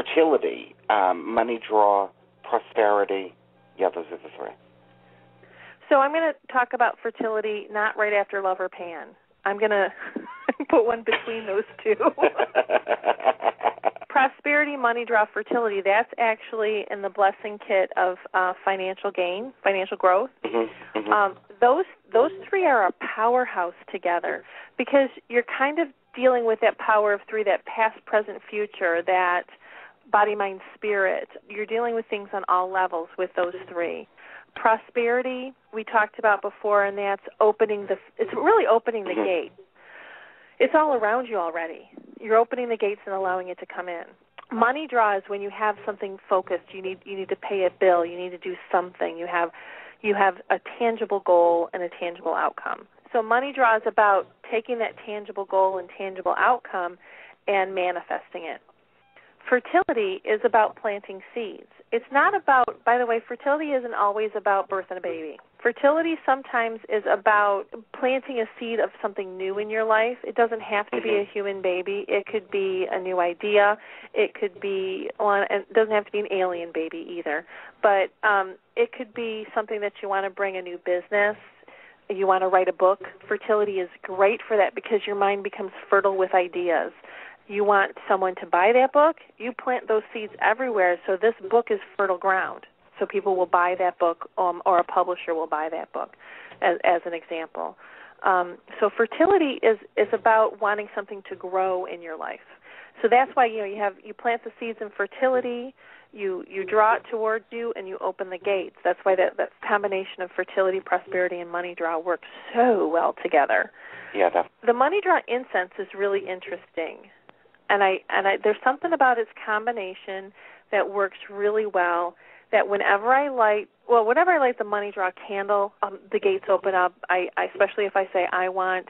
fertility, money draw, prosperity. Yeah, those are the three. So I'm going to talk about fertility not right after love or pan. I'm going to put one between those two. Prosperity, money draw, fertility, that's actually in the blessing kit of financial gain, financial growth. Mm-hmm, mm-hmm. Those three are a powerhouse together because you're kind of dealing with that power of three, that past, present, future, that body, mind, spirit. You're dealing with things on all levels with those three. Prosperity, we talked about before, and that's it's really opening the gate. It's all around you already. You're opening the gates and allowing it to come in. Money draw is when you have something focused. You need to pay a bill. You need to do something. You have a tangible goal and a tangible outcome. So money draw is about taking that tangible goal and tangible outcome and manifesting it. Fertility is about planting seeds. It's not about, by the way, fertility isn't always about birthing a baby. Fertility sometimes is about planting a seed of something new in your life. It doesn't have to be a human baby. It could be a new idea. It could be one, and it doesn't have to be an alien baby either. But it could be something that you want to bring a new business. You want to write a book. Fertility is great for that because your mind becomes fertile with ideas. You want someone to buy that book, you plant those seeds everywhere, so this book is fertile ground. So people will buy that book, or a publisher will buy that book, as an example. So fertility is about wanting something to grow in your life. So that's why you plant the seeds in fertility, you draw it towards you, and you open the gates. That's why that combination of fertility, prosperity, and money draw works so well together. Yeah. The money draw incense is really interesting. And I there's something about its combination that works really well, that whenever I light the money draw candle, the gates open up. I especially if I say I want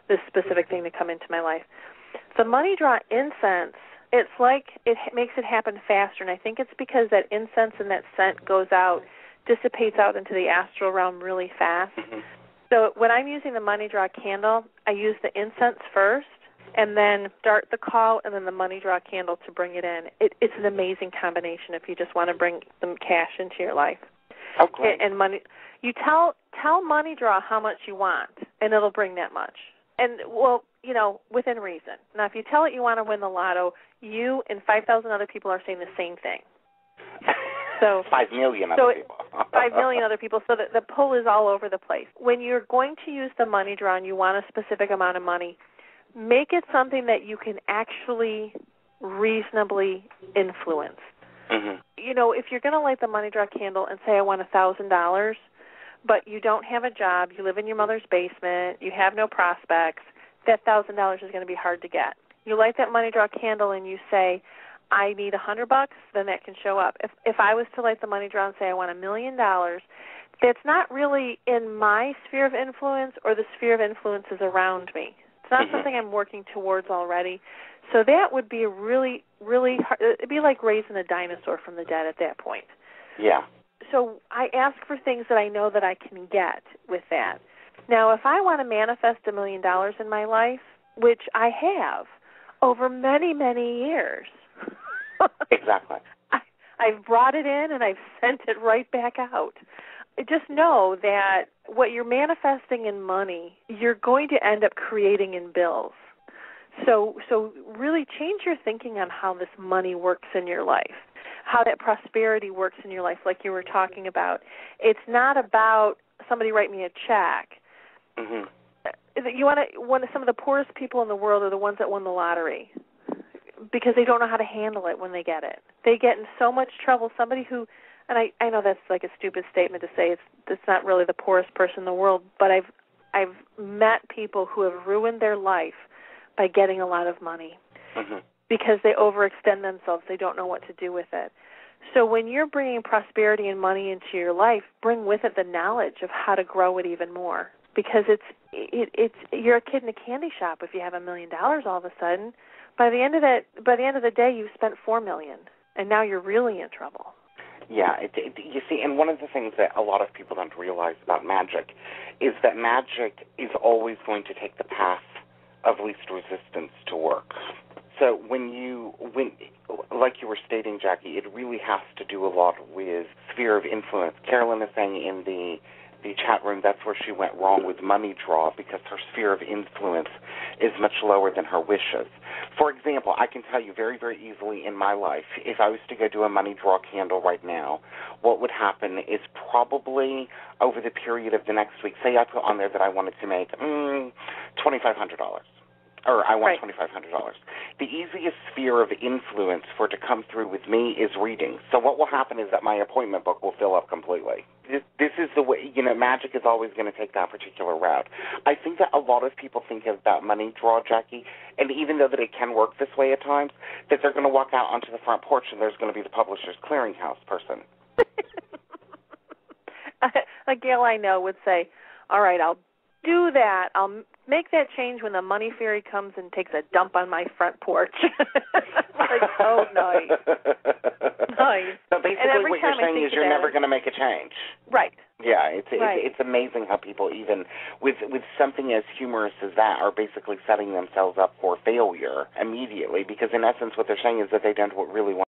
this specific thing to come into my life. The money draw incense, it's like it makes it happen faster, and I think it's because that incense and that scent dissipates out into the astral realm really fast. Mm-hmm. So when I'm using the money draw candle, I use the incense first, and then start the call, and then the money draw candle to bring it in. It's an amazing combination if you just want to bring some cash into your life. Okay. And money, you tell money draw how much you want, and it'll bring that much. And within reason. Now, if you tell it you want to win the lotto, you and 5,000 other people are saying the same thing. So 5 million other people. 5 million other people. So the pull is all over the place. When you're going to use the money draw and you want a specific amount of money, make it something that you can actually reasonably influence. Mm-hmm. If you're going to light the money draw candle and say I want $1,000, but you don't have a job, you live in your mother's basement, you have no prospects, that $1,000 is going to be hard to get. You light that money draw candle and you say, I need $100, then that can show up. If I was to light the money draw and say I want $1 million, that's not really in my sphere of influence, or the sphere of influences around me. It's not something I'm working towards already. So that would be really, really hard. It'd be like raising a dinosaur from the dead at that point. Yeah. So I ask for things that I know that I can get with that. Now, if I want to manifest $1 million in my life, which I have over many, many years. Exactly. I've brought it in and I've sent it right back out. Just know that what you're manifesting in money, you're going to end up creating in bills. So really change your thinking on how this money works in your life, how that prosperity works in your life, like you were talking about. It's not about somebody write me a check. Mm-hmm. Some of the poorest people in the world are the ones that won the lottery, because they don't know how to handle it when they get it. They get in so much trouble. Somebody who, and I know that's like a stupid statement to say, it's not really the poorest person in the world, but I've met people who have ruined their life by getting a lot of money because they overextend themselves. They don't know what to do with it. So when you're bringing prosperity and money into your life, bring with it the knowledge of how to grow it even more, because it's you're a kid in a candy shop if you have $1 million all of a sudden. By the end of the day, you've spent $4 million, and now you're really in trouble. Yeah, you see, and one of the things that a lot of people don't realize about magic is that magic is always going to take the path of least resistance to work. So like you were stating, Jacki, it really has to do a lot with sphere of influence. Carolyn is saying in the chat room that's where she went wrong with money draw, because her sphere of influence is much lower than her wishes. For example, I can tell you very, very easily in my life, if I was to go do a money draw candle right now, what would happen is probably over the period of the next week, say I put on there that I wanted to make $2,500. Or I want $2,500. The easiest sphere of influence for it to come through with me is reading. So what will happen is that my appointment book will fill up completely. This is the way, magic is always going to take that particular route. I think that a lot of people think about money draw, Jacki, and even though that it can work this way at times, that they're going to walk out onto the front porch and there's going to be the Publishers Clearinghouse person. A gal I know would say, all right, I'll do that. I'll make that change when the money fairy comes and takes a dump on my front porch. Like, oh, nice. Nice. So basically what you're saying is you're never going to make a change. Right. Yeah, it's amazing how people, even with something as humorous as that, are basically setting themselves up for failure immediately, because in essence what they're saying is that they don't really want